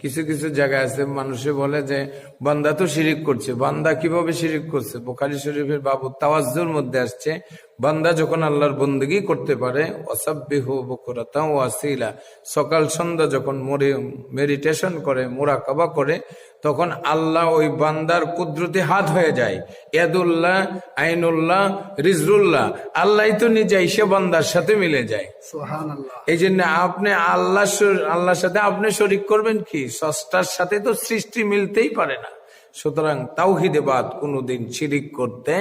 কিছু কিছু জায়গায় আছে মানুষে বলে যে বান্দা তো শিরিক করছে। বান্দা কিভাবে শিরিক করছে? বুখারী শরীফের বাবু তাওয়াজ্জুর মধ্যে আসছে, বান্দা যখন আল্লাহর বন্দেগী করতে পারে, ওয়াসাব্বিহু বুকরাতাও ওয়া আসীলা, সকাল সন্ধ্যা যখন মেডিটেশন করে, মুরাকাবা করে, তখন আল্লাহ ওই বান্দার কুদরতি হাত হয়ে যায়। ইয়াদুল্লাহ, আইনুল্লাহ, রিজরুল্লাহ, আল্লাহ তো নিজে সে বান্দার সাথে মিলে যায়। সুবহানাল্লাহ। এই জন্য আপনি আল্লাহর সাথে আপনি শরীক করবেন কি? স্রষ্টার সাথে তো সৃষ্টি মিলতেই পারে না। সুতরাং তাওহীদে বাদ কোনোদিন শিরিক করতে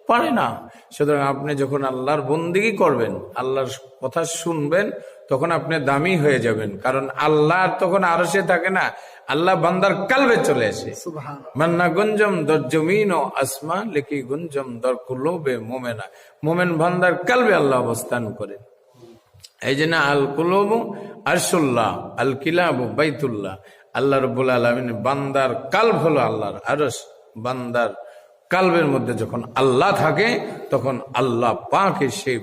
পারে না। সুতরাং আপনি যখন আল্লাহর বন্দেগী করবেন, আল্লাহর কথা শুনবেন, তখন আপনি দামি হয়ে যাবেন। কারণ আল্লাহ তখন আরশে থাকে না, আল্লাহ বান্দার কালবে চলে আসে। সুবহানাল্লাহ। মান্না গুঞ্জম দর জমিন ও আসমা লেকি গুঞ্জম দর কুলুবে মোমেনা, মোমেন বান্দার কালবে আল্লাহ অবস্থান করেন। এই জন্য আল কুলুবু আরশুল্লাহ, আল কিলাবু বাইতুল্লাহ। আল্লাহ রাব্বুল আলামিন বান্দার কালব হলো আল্লাহর আরশ। বান্দার কালবের মধ্যে যখন আল্লাহ থাকে, তখন আল্লাহ পাকে সেই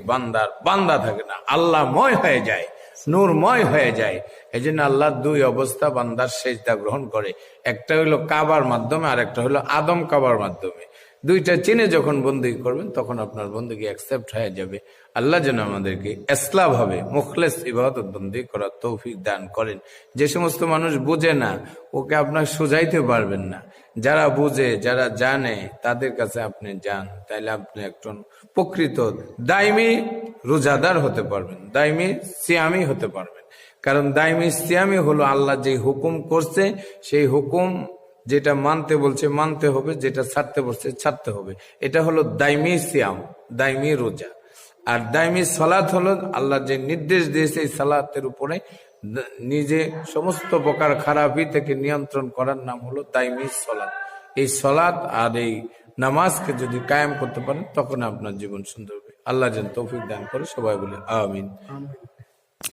বান্দা থাকে না, আল্লাহময় হয়ে যায়, নূরময় হয়ে যায়। এই জন্য আল্লাহর দুই অবস্থা বান্দার সেজদা গ্রহণ করে, একটা হলো কাবার মাধ্যমে, আর একটা হলো আদম কাবার মাধ্যমে। দুইটা চিনে যখন বন্দেগী করবেন, তখন আপনার বন্দেগী অ্যাকসেপ্ট হয়ে যাবে। আল্লাহ যেন আমাদেরকে ইসলাম ভাবে মুখলেস ইবাদত বন্দেগী করার তৌফিক দান করেন। যে সমস্ত মানুষ বুঝে না, ওকে আপনার সুজাইতে পারবেন না। যারা বুঝে, যারা জানে, তাদের কাছে আপনি যান, তাইলে আপনি একজন প্রকৃত দাইমি রোজাদার হতে পারবেন, দাইমি সিয়ামি হতে পারবেন। কারণ দাইমি সিয়ামি হলো আল্লাহ যে হুকুম করছে, সেই হুকুম যেটা মানতে বলছে মানতে হবে, যেটা ছাড়তে বলছে ছাড়তে হবে। এটা হলো দাইমি সিয়াম, দাইমি রোজা। আর দাইমি সালাত হলো আল্লাহ যে নির্দেশ দিয়েছে, এই সালাতের উপরে নিজে সমস্ত প্রকার খারাপি থেকে নিয়ন্ত্রণ করার নাম হলো দাইমি সালাত। এই সালাত আর এই নামাজকে যদি কায়েম করতে পারেন, তখন আপনার জীবন সুন্দর হবে। আল্লাহ যেন তৌফিক দান করে। সবাই বলে আমিন। আমিন।